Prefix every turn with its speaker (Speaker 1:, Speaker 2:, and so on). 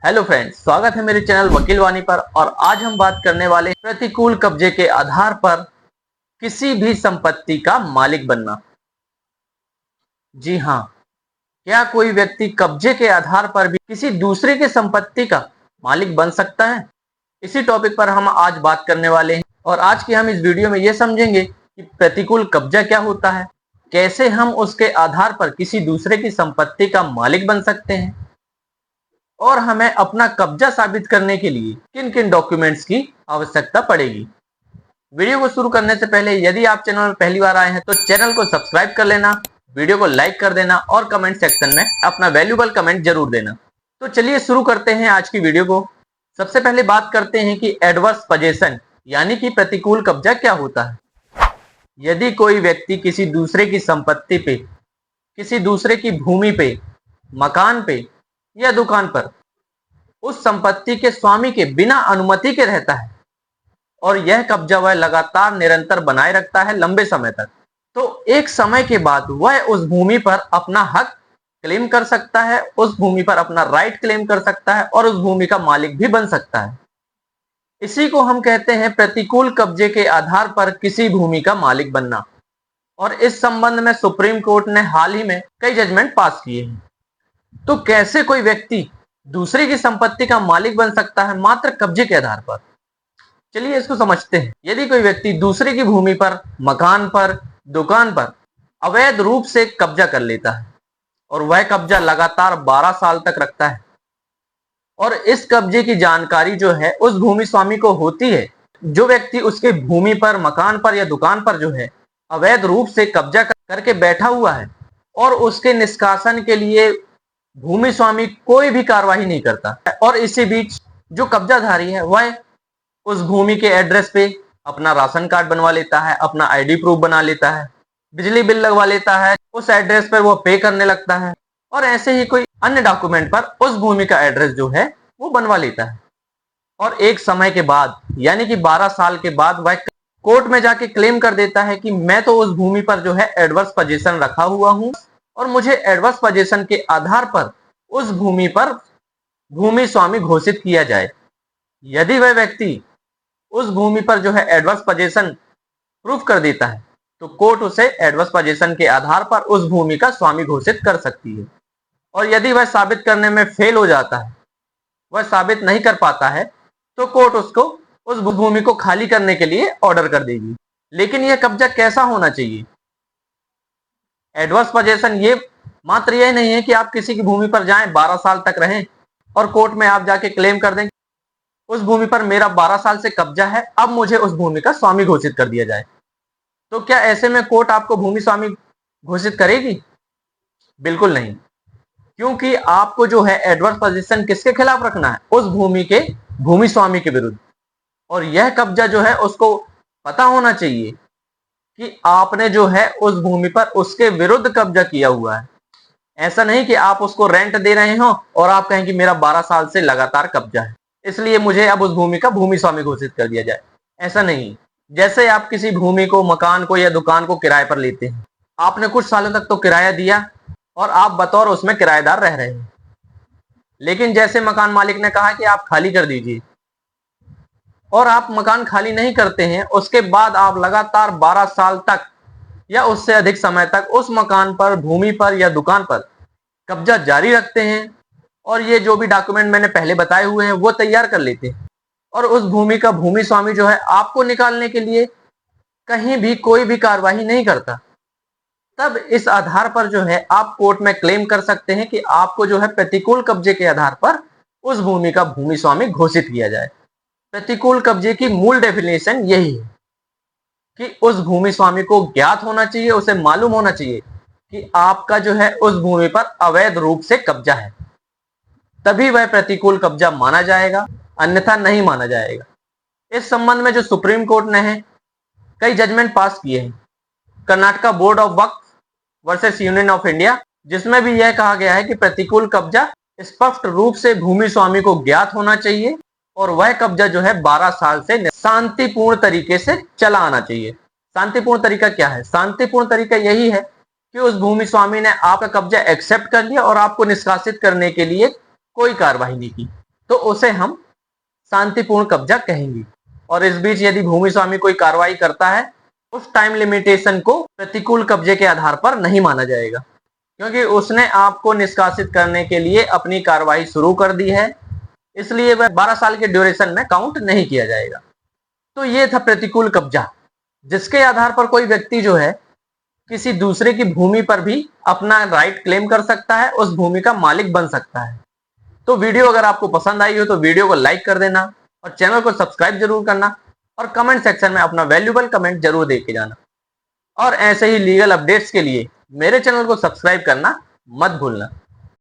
Speaker 1: Hello friends, स्वागत है मेरे चैनल वकील वाणी पर। और आज हम बात करने वाले प्रतिकूल कब्जे के आधार पर किसी भी संपत्ति का मालिक बनना। जी हाँ, क्या कोई व्यक्ति कब्जे के आधार पर भी किसी दूसरे की संपत्ति का मालिक बन सकता है? इसी टॉपिक पर हम आज बात करने वाले हैं। और आज की हम इस वीडियो में ये समझेंगे कि प्रतिकूल कब्जा क्या होता है, कैसे हम उसके आधार पर किसी दूसरे की संपत्ति का मालिक बन सकते हैं, और हमें अपना कब्जा साबित करने के लिए किन किन डॉक्यूमेंट्स की आवश्यकता पड़ेगी। वीडियो को शुरू करने से पहले यदि आप चैनल में पहली बार आए हैं तो चैनल को सब्सक्राइब कर लेना, वीडियो को लाइक कर देना और कमेंट सेक्शन में अपना वैल्यूबल कमेंट जरूर देना। तो चलिए शुरू करते हैं आज की वीडियो को। सबसे पहले बात करते हैं कि एडवर्स पोजेशन यानी कि प्रतिकूल कब्जा क्या होता है। यदि कोई व्यक्ति किसी दूसरे की संपत्ति पे, किसी दूसरे की भूमि पे, मकान पे या दुकान पर उस संपत्ति के स्वामी के बिना अनुमति के रहता है और यह कब्जा वह लगातार निरंतर बनाए रखता है लंबे समय तक, तो एक समय के बाद वह उस भूमि पर अपना हक क्लेम कर सकता है, उस भूमि पर अपना राइट क्लेम कर सकता है और उस भूमि का मालिक भी बन सकता है। इसी को हम कहते हैं प्रतिकूल कब्जे के आधार पर किसी भूमि का मालिक बनना। और इस संबंध में सुप्रीम कोर्ट ने हाल ही में कई जजमेंट पास किए हैं। तो कैसे कोई व्यक्ति दूसरे की संपत्ति का मालिक बन सकता है मात्र कब्जे के आधार पर? चलिए इसको समझते हैं। यदि कोई व्यक्ति दूसरे की भूमि पर, मकान पर, दुकान पर अवैध रूप से कब्जा कर लेता है और वह कब्जा लगातार 12 साल तक रखता है और इस कब्जे की जानकारी जो है उस भूमि स्वामी को होती है, जो व्यक्ति उसके भूमि पर, मकान पर या दुकान पर जो है अवैध रूप से कब्जा करके बैठा हुआ है और उसके निष्कासन के लिए भूमि स्वामी कोई भी कार्रवाई नहीं करता, और इसी बीच जो कब्जाधारी है वह उस भूमि के एड्रेस पे अपना राशन कार्ड बनवा लेता है, अपना आईडी प्रूफ बना लेता है, बिजली बिल लगवा लेता है, उस एड्रेस पर वो पे करने लगता है और ऐसे ही कोई अन्य डॉक्यूमेंट पर उस भूमि का एड्रेस जो है वो बनवा लेता है। और एक समय के बाद यानी कि 12 साल के बाद वह कोर्ट में जाके क्लेम कर देता है कि मैं तो उस भूमि पर जो है एडवर्स पोजीशन रखा हुआ हूं और मुझे एडवर्स पोजीशन के आधार पर उस भूमि पर भूमि स्वामी घोषित किया जाए। यदि वह व्यक्ति उस भूमि पर जो है एडवर्स पोजीशन प्रूफ कर देता है तो कोर्ट उसे एडवर्स पोजीशन के आधार पर उस भूमि का स्वामी घोषित कर सकती है। और यदि वह साबित करने में फेल हो जाता है, वह साबित नहीं कर पाता है, तो कोर्ट उसको उस भूमि को खाली करने के लिए ऑर्डर कर देगी। लेकिन यह कब्जा कैसा होना चाहिए? एडवर्स पोजीशन ये मात्र यह नहीं है कि आप किसी की भूमि पर जाएं, 12 साल तक रहें और कोर्ट में आप जाके क्लेम कर दें उस भूमि पर मेरा 12 साल से कब्जा है, अब मुझे उस भूमि का स्वामी घोषित कर दिया जाए। तो क्या ऐसे में कोर्ट आपको भूमि स्वामी घोषित करेगी? बिल्कुल नहीं, क्योंकि आपको जो है एडवर्स पोजीशन किसके खिलाफ रखना है? उस भूमि के भूमि स्वामी के विरुद्ध। और यह कब्जा जो है उसको पता होना चाहिए कि आपने जो है उस भूमि पर उसके विरुद्ध कब्जा किया हुआ है। ऐसा नहीं कि आप उसको रेंट दे रहे हो और आप कहें कि मेरा 12 साल से लगातार कब्जा है, इसलिए मुझे अब उस भूमि का भूमि स्वामी घोषित कर दिया जाए। ऐसा नहीं। जैसे आप किसी भूमि को, मकान को या दुकान को किराए पर लेते हैं, आपने कुछ सालों तक तो किराया दिया और आप बतौर उसमें किराएदार रह रहे हैं, लेकिन जैसे मकान मालिक ने कहा कि आप खाली कर दीजिए और आप मकान खाली नहीं करते हैं, उसके बाद आप लगातार 12 साल तक या उससे अधिक समय तक उस मकान पर, भूमि पर या दुकान पर कब्जा जारी रखते हैं और ये जो भी डॉक्यूमेंट मैंने पहले बताए हुए हैं वो तैयार कर लेते हैं और उस भूमि का भूमि स्वामी जो है आपको निकालने के लिए कहीं भी कोई भी कार्रवाई नहीं करता, तब इस आधार पर जो है आप कोर्ट में क्लेम कर सकते हैं कि आपको जो है प्रतिकूल कब्जे के आधार पर उस भूमि का भूमि स्वामी घोषित किया जाए। प्रतिकूल कब्जे की मूल डेफिनेशन यही है कि उस भूमि स्वामी को ज्ञात होना चाहिए, उसे मालूम होना चाहिए कि आपका जो है उस भूमि पर अवैध रूप से कब्जा है, तभी वह प्रतिकूल कब्जा माना जाएगा, अन्यथा नहीं माना जाएगा। इस संबंध में जो सुप्रीम कोर्ट ने है कई जजमेंट पास किए हैं। Karnataka board of Waqf versus union of India, जिसमें भी यह कहा गया है कि प्रतिकूल कब्जा स्पष्ट रूप से भूमि स्वामी को ज्ञात होना चाहिए और वह कब्जा जो है 12 साल से शांतिपूर्ण तरीके से चला आना चाहिए। शांतिपूर्ण तरीका क्या है? शांतिपूर्ण तरीका यही है कि उस भूमि स्वामी ने आपका कब्जा एक्सेप्ट कर लिया और आपको निष्कासित करने के लिए कोई कार्रवाई नहीं की। तो उसे हम शांतिपूर्ण कब्जा कहेंगे। और इस बीच यदि भूमि स्वामी कोई कार्रवाई करता है, उस टाइम लिमिटेशन को प्रतिकूल कब्जे के आधार पर नहीं माना जाएगा, क्योंकि उसने आपको निष्कासित करने के लिए अपनी कार्रवाई शुरू कर दी है, इसलिए वह 12 साल के ड्यूरेशन में काउंट नहीं किया जाएगा। तो ये था प्रतिकूल कब्जा, जिसके आधार पर कोई व्यक्ति जो है किसी दूसरे की भूमि पर भी अपना राइट क्लेम कर सकता है, उस भूमि का मालिक बन सकता है। तो वीडियो अगर आपको पसंद आई हो तो वीडियो को लाइक कर देना और चैनल को सब्सक्राइब जरूर करना और कमेंट सेक्शन में अपना वैल्यूएबल कमेंट जरूर दे के जाना। और ऐसे ही लीगल अपडेट्स के लिए मेरे चैनल को सब्सक्राइब करना मत भूलना।